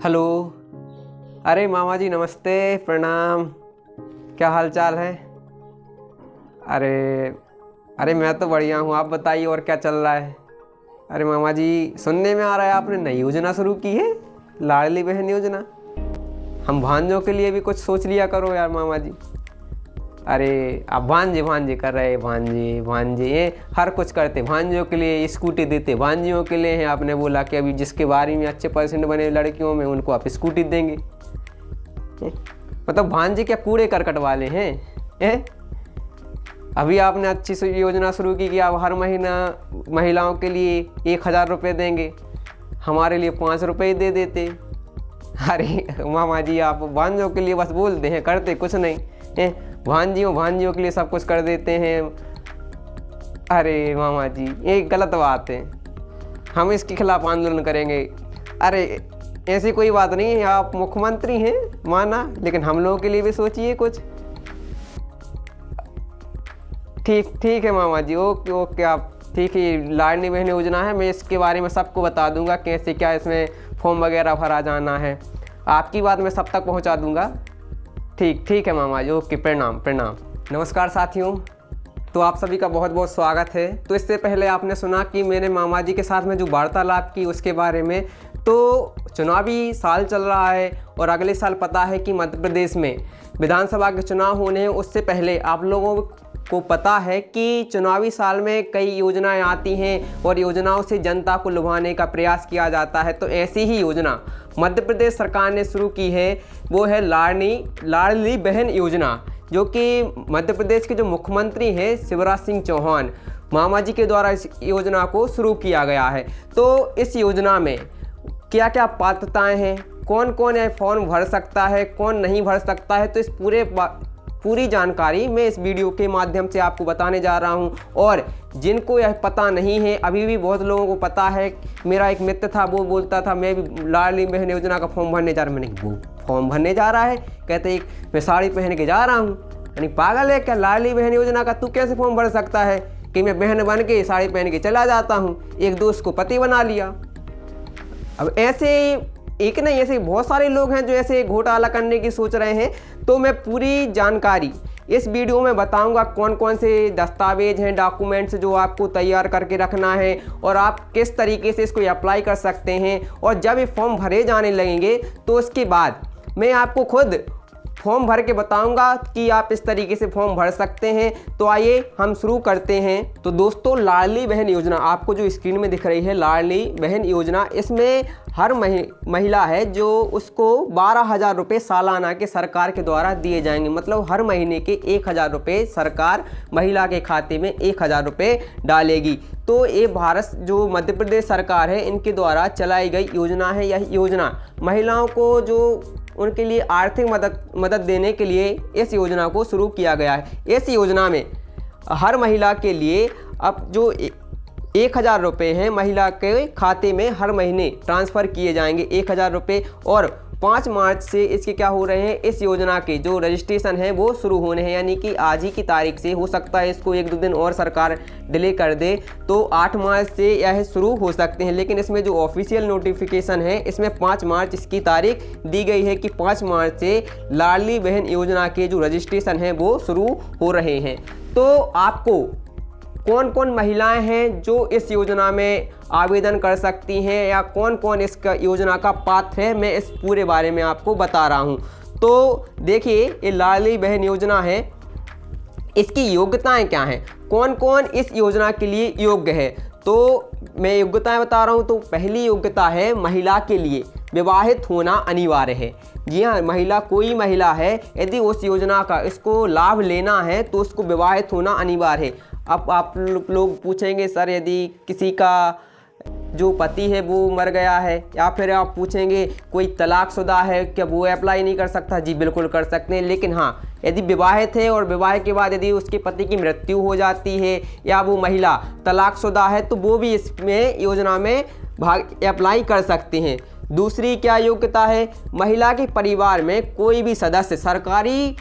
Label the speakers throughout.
Speaker 1: Hello. अरे मामा जी नमस्ते, प्रणाम। क्या हाल चाल है? अरे अरे मैं तो बढ़िया हूँ, आप बताइए और क्या चल रहा है? अरे मामा जी, सुनने में आ रहा है आपने नई योजना शुरू की है, लाडली बहन योजना। हम भांजों के लिए भी कुछ सोच लिया करो यार मामा जी। अरे आप भांजे भांजे कर रहे, भांजे भांजे ये हर कुछ करते, भांजियों के लिए स्कूटी देते, भांजियों के लिए हैं। आपने बोला कि अभी जिसके बारे में अच्छे परसेंट बने लड़कियों में उनको आप स्कूटी देंगे। मतलब भांजे क्या कूड़े करकट वाले हैं? अभी आपने अच्छी सी योजना शुरू की कि आप हर महीना महिलाओं के लिए 1,000 रुपये देंगे, हमारे लिए 5 रुपये दे देते। अरे मामा जी, आप भांजों के लिए बस बोलते हैं, करते कुछ नहीं हैं। भांजियों के लिए सब कुछ कर देते हैं। अरे मामा जी, ये गलत बात है, हम इसके खिलाफ आंदोलन करेंगे। अरे ऐसी कोई बात नहीं है, आप मुख्यमंत्री हैं माना, लेकिन हम लोगों के लिए भी सोचिए कुछ। ठीक है मामा जी, ओके ओके। आप ठीक है, लाडली बहन योजना है, मैं इसके बारे में सबको बता दूंगा कैसे क्या इसमें फॉर्म वगैरह भरा जाना है। आपकी बात मैं सब तक पहुंचा दूंगा। ठीक है मामा जी, ओके। प्रणाम प्रणाम। नमस्कार साथियों, तो आप सभी का बहुत बहुत स्वागत है। तो इससे पहले आपने सुना कि मैंने मामा जी के साथ में जो वार्तालाप की उसके बारे में। तो चुनावी साल चल रहा है और अगले साल पता है कि मध्य प्रदेश में विधानसभा के चुनाव होने हैं। उससे पहले आप लोगों को पता है कि चुनावी साल में कई योजनाएं आती हैं और योजनाओं से जनता को लुभाने का प्रयास किया जाता है। तो ऐसी ही योजना मध्य प्रदेश सरकार ने शुरू की है, वो है लाडली बहन योजना, जो कि मध्य प्रदेश के जो मुख्यमंत्री हैं शिवराज सिंह चौहान मामा जी के द्वारा इस योजना को शुरू किया गया है। तो इस योजना में क्या क्या पात्रताएं हैं, कौन कौन यह फॉर्म भर सकता है, कौन नहीं भर सकता है, तो इस पूरी जानकारी मैं इस वीडियो के माध्यम से आपको बताने जा रहा हूं। और जिनको यह पता नहीं है, अभी भी बहुत लोगों को पता है। मेरा एक मित्र था, वो बोलता था मैं भी लाडली बहन योजना का फॉर्म भरने जा रहा हूँ। मैंने वो फॉर्म भरने जा रहा है? कहते मैं साड़ी पहन के जा रहा हूँ। यानी पागल है क्या? लाडली बहन योजना का तू कैसे फॉर्म भर सकता है कि मैं बहन बन के साड़ी पहन के चला जाता हूँ, एक दोस्त को पति बना लिया। अब ऐसे एक नहीं, ऐसे बहुत सारे लोग हैं जो ऐसे घोटाला करने की सोच रहे हैं। तो मैं पूरी जानकारी इस वीडियो में बताऊंगा, कौन कौन से दस्तावेज हैं, डॉक्यूमेंट्स जो आपको तैयार करके रखना है और आप किस तरीके से इसको अप्लाई कर सकते हैं। और जब ये फॉर्म भरे जाने लगेंगे तो उसके बाद मैं आपको खुद फॉर्म भर के बताऊंगा कि आप इस तरीके से फॉर्म भर सकते हैं। तो आइए हम शुरू करते हैं। तो दोस्तों, लाडली बहन योजना आपको जो स्क्रीन में दिख रही है, लाडली बहन योजना, इसमें हर महिला है जो उसको 12,000 रुपये सालाना के सरकार के द्वारा दिए जाएंगे। मतलब हर महीने के 1,000 रुपये सरकार महिला के खाते में 1,000 रुपये डालेगी। तो ये भारत जो मध्य प्रदेश सरकार है इनके द्वारा चलाई गई योजना है। यह योजना महिलाओं को जो उनके लिए आर्थिक मदद देने के लिए इस योजना को शुरू किया गया है। इस योजना में हर महिला के लिए अब जो 1,000 रुपये हैं महिला के खाते में हर महीने ट्रांसफ़र किए जाएंगे 1,000 रुपये। और 5 मार्च से इसके क्या हो रहे हैं, इस योजना के जो रजिस्ट्रेशन है वो शुरू होने हैं। यानी कि आज ही की तारीख से, हो सकता है इसको 1-2 दिन और सरकार डिले कर दे, तो 8 मार्च से यह शुरू हो सकते हैं। लेकिन इसमें जो ऑफिशियल नोटिफिकेशन है इसमें 5 मार्च इसकी तारीख दी गई है कि 5 मार्च से लाडली बहन योजना के जो रजिस्ट्रेशन है वो शुरू हो रहे हैं। तो आपको कौन कौन महिलाएं हैं जो इस योजना में आवेदन कर सकती हैं या कौन कौन इस योजना का पात्र है, मैं इस पूरे बारे में आपको बता रहा हूं। तो देखिए, ये लाडली बहन योजना है, इसकी योग्यताएं क्या हैं, कौन कौन इस योजना के लिए योग्य है। तो मैं योग्यताएं बता रहा हूं। तो पहली योग्यता है, महिला के लिए विवाहित होना अनिवार्य है। जी हाँ, कोई महिला है, यदि उस योजना का इसको लाभ लेना है तो उसको विवाहित होना अनिवार्य है। अब आप लोग पूछेंगे सर, यदि किसी का जो पति है वो मर गया है, या फिर आप पूछेंगे कोई तलाकशुदा है, क्या वो अप्लाई नहीं कर सकता? जी बिल्कुल कर सकते हैं। लेकिन हाँ, यदि विवाहित है और विवाह के बाद यदि उसके पति की मृत्यु हो जाती है या वो महिला तलाकशुदा है तो वो भी इसमें योजना में अप्लाई कर सकते हैं। दूसरी क्या योग्यता है, महिला के परिवार में कोई भी सदस्य सरकारी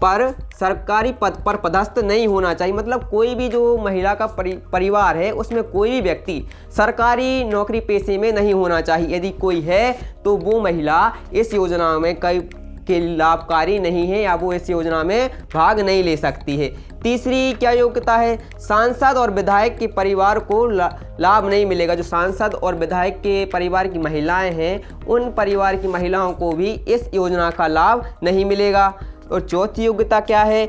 Speaker 1: पर सरकारी पद पर पदस्थ नहीं होना चाहिए। मतलब कोई भी जो महिला का परिवार है उसमें कोई भी व्यक्ति सरकारी नौकरी पेशे में नहीं होना चाहिए। यदि कोई है तो वो महिला इस योजना में कई के लाभकारी नहीं है या वो इस योजना में भाग नहीं ले सकती है। तीसरी क्या योग्यता है, सांसद और विधायक के परिवार को लाभ नहीं मिलेगा। जो सांसद और विधायक के परिवार की महिलाएं हैं उन परिवार की महिलाओं को भी इस योजना का लाभ नहीं मिलेगा। और चौथी योग्यता क्या है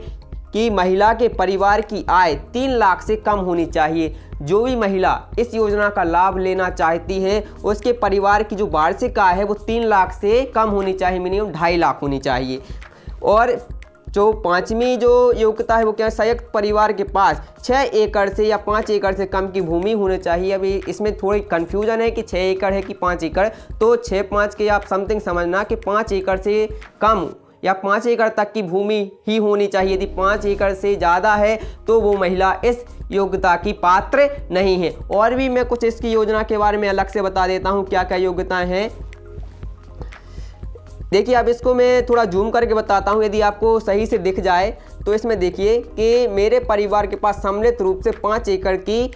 Speaker 1: कि महिला के परिवार की आय 3 लाख से कम होनी चाहिए। जो भी महिला इस योजना का लाभ लेना चाहती है उसके परिवार की जो वार्षिक आय है वो 3 लाख से कम होनी चाहिए, मिनिमम 2.5 लाख होनी चाहिए। और जो पांचवी जो योग्यता है वो क्या है, संयुक्त परिवार के पास 6 एकड़ से या 5 एकड़ से कम की भूमि होनी चाहिए। अभी इसमें थोड़ी कन्फ्यूजन है कि 6 एकड़ है कि 5 एकड़, तो 6-5 के आप समथिंग समझना कि 5 एकड़ से कम या 5 एकड़ तक की भूमि ही होनी चाहिए। यदि 5 एकड़ से ज़्यादा है तो वो महिला इस योग्यता की पात्र नहीं है। और भी मैं कुछ इसकी योजना के बारे में अलग से बता देता हूँ क्या क्या योग्यताएं हैं। देखिए अब इसको मैं थोड़ा जूम करके बताता हूँ, यदि आपको सही से दिख जाए तो इसमें देखिए कि मेरे परिवार के पास सम्मिलित रूप से 5 एकड़ की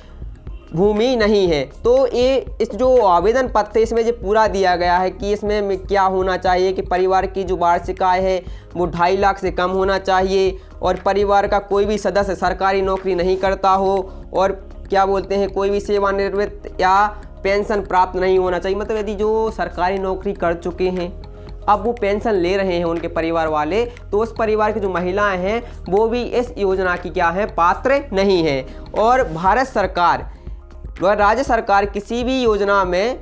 Speaker 1: भूमि नहीं है। तो ये इस जो आवेदन पत्र है इसमें जो पूरा दिया गया है कि इसमें क्या होना चाहिए कि परिवार की जो वार्षिक आय है वो 2.5 लाख से कम होना चाहिए और परिवार का कोई भी सदस्य सरकारी नौकरी नहीं करता हो और क्या बोलते हैं कोई भी सेवानिवृत्त या पेंशन प्राप्त नहीं होना चाहिए। मतलब यदि जो सरकारी नौकरी कर चुके हैं अब वो पेंशन ले रहे हैं उनके परिवार वाले, तो उस परिवार की जो महिलाएं हैं वो भी इस योजना की क्या है, पात्र नहीं है। और भारत सरकार व राज्य सरकार किसी भी योजना में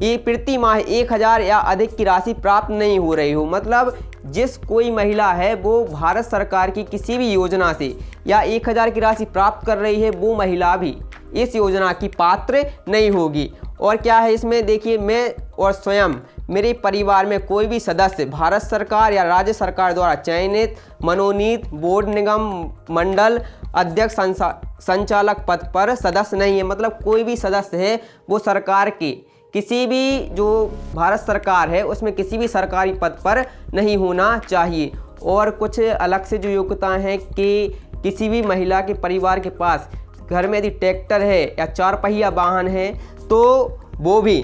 Speaker 1: ये प्रति माह 1,000 या अधिक की राशि प्राप्त नहीं हो रही हो। मतलब जिस कोई महिला है वो भारत सरकार की किसी भी योजना से या 1,000 की राशि प्राप्त कर रही है वो महिला भी इस योजना की पात्र नहीं होगी। और क्या है इसमें देखिए, मैं और स्वयं मेरे परिवार में कोई भी सदस्य भारत सरकार या राज्य सरकार द्वारा चयनित मनोनीत बोर्ड निगम मंडल अध्यक्ष संचालक पद पर सदस्य नहीं है। मतलब कोई भी सदस्य है वो सरकार के किसी भी जो भारत सरकार है उसमें किसी भी सरकारी पद पर नहीं होना चाहिए। और कुछ अलग से जो योग्यताएं हैं कि किसी भी महिला के परिवार के पास घर में यदि ट्रैक्टर है या 4 पहिया वाहन है तो वो भी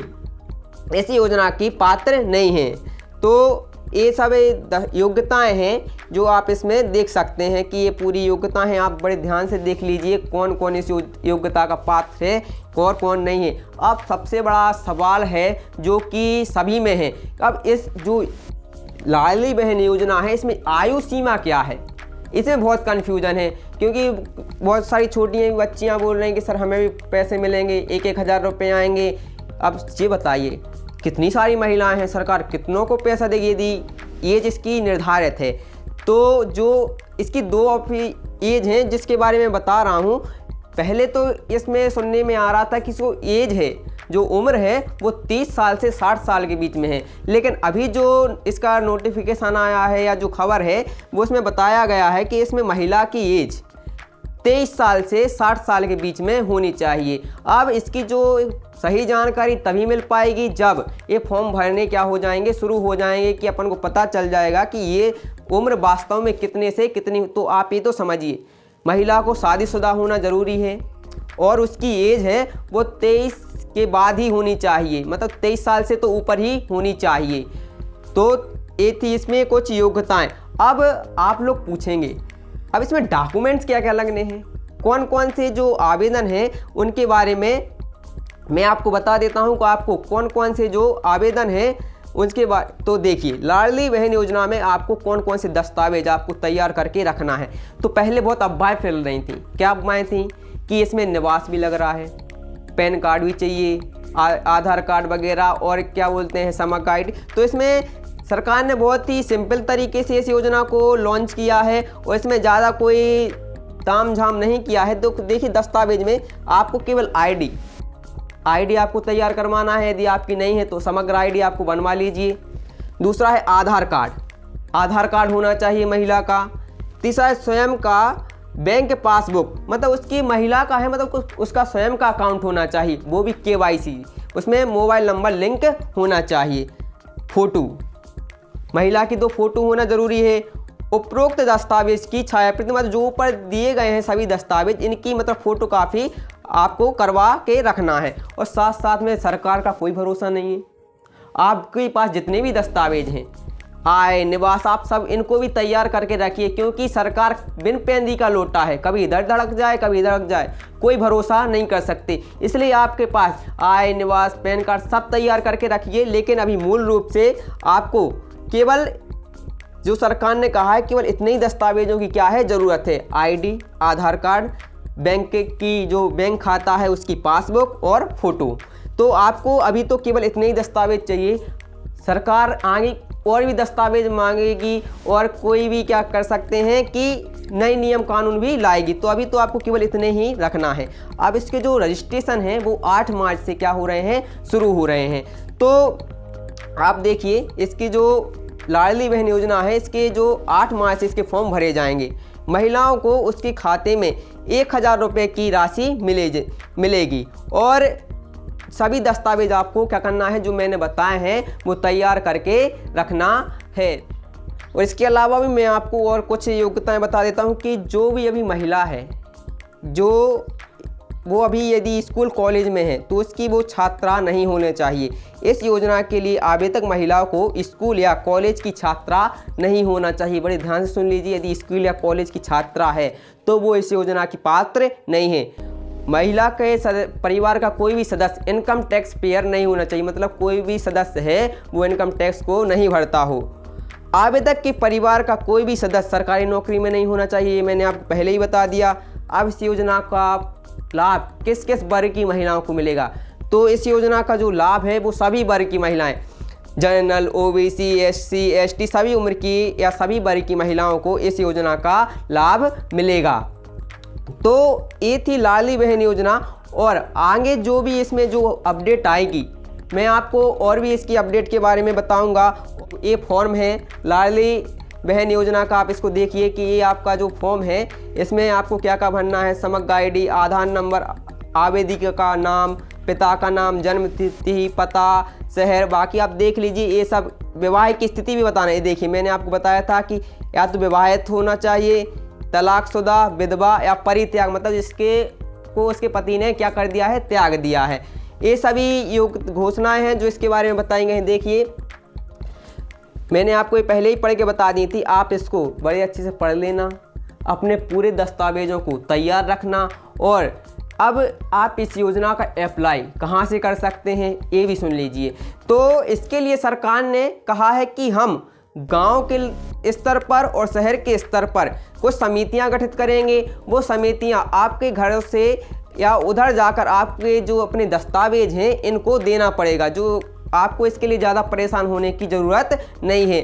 Speaker 1: इस योजना की पात्र नहीं है। तो ये सब योग्यताएं हैं जो आप इसमें देख सकते हैं कि ये पूरी योग्यताएं हैं। आप बड़े ध्यान से देख लीजिए कौन कौन इस योग्यता का पात्र है और कौन नहीं है। अब सबसे बड़ा सवाल है जो कि सभी में है, अब इस जो लाडली बहन योजना है इसमें आयु सीमा क्या है, इसमें बहुत कन्फ्यूजन है। क्योंकि बहुत सारी छोटी बच्चियां बोल रही हैं कि सर हमें भी पैसे मिलेंगे, 1,000 रुपये आएंगे। अब ये बताइए कितनी सारी महिलाएं हैं, सरकार कितनों को पैसा देगी यदि एज इसकी निर्धारित है। तो जो इसकी 2 एज हैं जिसके बारे में बता रहा हूँ। पहले तो इसमें सुनने में आ रहा था कि जो एज है, जो उम्र है वो 30 साल से 60 साल के बीच में है, लेकिन अभी जो इसका नोटिफिकेशन आया है या जो खबर है वो इसमें बताया गया है कि इसमें महिला की एज 23 साल से 60 साल के बीच में होनी चाहिए। अब इसकी जो सही जानकारी तभी मिल पाएगी जब ये फॉर्म भरने क्या हो जाएंगे, शुरू हो जाएंगे, कि अपन को पता चल जाएगा कि ये उम्र वास्तव में कितने से कितनी। तो आप ये तो समझिए महिला को शादीशुदा होना ज़रूरी है और उसकी एज है वो 23 के बाद ही होनी चाहिए, मतलब 23 साल से तो ऊपर ही होनी चाहिए। तो ये थी इसमें कुछ योग्यताएं। अब आप लोग पूछेंगे अब इसमें डॉक्यूमेंट्स क्या क्या लगने हैं, कौन कौन से जो आवेदन हैं उनके बारे में मैं आपको बता देता हूं कि आपको कौन कौन से जो आवेदन हैं उसके बाद। तो देखिए लाडली बहन योजना में आपको कौन कौन से दस्तावेज आपको तैयार करके रखना है। तो पहले बहुत अफवाहें फैल रही थी। क्या अफवाहें थी कि इसमें निवास भी लग रहा है, पैन कार्ड भी चाहिए, आधार कार्ड वगैरह और क्या बोलते हैं समक आईडी। तो इसमें सरकार ने बहुत ही सिंपल तरीके से इस योजना को लॉन्च किया है और इसमें ज़्यादा कोई ताम झाम नहीं किया है। तो देखिए दस्तावेज में आपको केवल आईडी आपको तैयार करवाना है, यदि आपकी नहीं है तो समग्र आईडी आपको बनवा लीजिए। दूसरा है आधार कार्ड होना चाहिए महिला का। तीसरा है स्वयं का बैंक पासबुक, मतलब उसकी महिला का है, मतलब उसका स्वयं का अकाउंट होना चाहिए, वो भी KYC, उसमें मोबाइल नंबर लिंक होना चाहिए। फोटो, महिला की 2 फोटो होना ज़रूरी है। उपरोक्त दस्तावेज की छायाप्रति मतलब जो ऊपर दिए गए हैं सभी दस्तावेज इनकी मतलब फोटोकॉपी आपको करवा के रखना है। और साथ साथ में सरकार का कोई भरोसा नहीं है, आपके पास जितने भी दस्तावेज हैं आय निवास आप सब इनको भी तैयार करके रखिए, क्योंकि सरकार बिन पेंदी का लोटा है, कभी इधर धड़क जाए कभी इधर धड़क जाए, कोई भरोसा नहीं कर सकते। इसलिए आपके पास आय निवास पैन कार्ड सब तैयार करके रखिए। लेकिन अभी मूल रूप से आपको केवल जो सरकार ने कहा है केवल इतने ही दस्तावेजों की क्या है ज़रूरत है, आईडी, आधार कार्ड, बैंक की जो बैंक खाता है उसकी पासबुक और फोटो। तो आपको अभी तो केवल इतने ही दस्तावेज चाहिए। सरकार आगे और भी दस्तावेज मांगेगी और कोई भी क्या कर सकते हैं कि नए नियम कानून भी लाएगी। तो अभी तो आपको केवल इतने ही रखना है। अब इसके जो रजिस्ट्रेशन हैं वो 8 मार्च से क्या हो रहे हैं, शुरू हो रहे हैं। तो आप देखिए इसकी जो लाडली बहन योजना है इसके जो 8 मार्च से इसके फॉर्म भरे जाएंगे। महिलाओं को उसके खाते में 1000 रुपये की राशि मिलेगी और सभी दस्तावेज आपको क्या करना है जो मैंने बताए हैं वो तैयार करके रखना है। और इसके अलावा भी मैं आपको और कुछ योग्यताएं बता देता हूं कि जो भी अभी महिला है जो वो अभी यदि स्कूल कॉलेज में है तो उसकी वो छात्रा नहीं होने चाहिए। इस योजना के लिए आवेदक महिलाओं को स्कूल या कॉलेज की छात्रा नहीं होना चाहिए। बड़े ध्यान से सुन लीजिए, यदि स्कूल या कॉलेज की छात्रा है तो वो इस योजना की पात्र नहीं है। महिला के परिवार का कोई भी सदस्य इनकम टैक्स पेयर नहीं होना चाहिए, मतलब कोई भी सदस्य है वो इनकम टैक्स को नहीं भरता हो। आवेदक के परिवार का कोई भी सदस्य सरकारी नौकरी में नहीं होना चाहिए, ये मैंने आपको पहले ही बता दिया। अब इस योजना का लाभ किस किस वर्ग की महिलाओं को मिलेगा, तो इस योजना का जो लाभ है वो सभी वर्ग की महिलाएं, जनरल, ओबीसी, एससी, एसटी सभी उम्र की या सभी वर्ग की महिलाओं को इस योजना का लाभ मिलेगा। तो ये थी लाडली बहन योजना। और आगे जो भी इसमें जो अपडेट आएगी मैं आपको और भी इसकी अपडेट के बारे में बताऊंगा। ये फॉर्म है लाडली बहन योजना का, आप इसको देखिए कि ये आपका जो फॉर्म है इसमें आपको क्या क्या भरना है, समग्र आईडी, आधार नंबर, आवेदिका का नाम, पिता का नाम, जन्म तिथि, पता, शहर, बाकी आप देख लीजिए। ये सब विवाह की स्थिति भी बताना है। देखिए मैंने आपको बताया था कि या तो विवाहित होना चाहिए, तलाकशुदा, विधवा या परित्याग, मतलब जिसके को उसके पति ने क्या कर दिया है, त्याग दिया है। ये सभी योग घोषणाएं हैं जो इसके बारे में बताई गई हैं। देखिए मैंने आपको ये पहले ही पढ़ के बता दी थी, आप इसको बड़े अच्छे से पढ़ लेना, अपने पूरे दस्तावेजों को तैयार रखना। और अब आप इस योजना का अप्लाई कहाँ से कर सकते हैं ये भी सुन लीजिए। तो इसके लिए सरकार ने कहा है कि हम गांव के स्तर पर और शहर के स्तर पर कुछ समितियां गठित करेंगे। वो समितियां आपके घर से या उधर जाकर आपके जो अपने दस्तावेज हैं इनको देना पड़ेगा, जो आपको इसके लिए ज़्यादा परेशान होने की ज़रूरत नहीं है।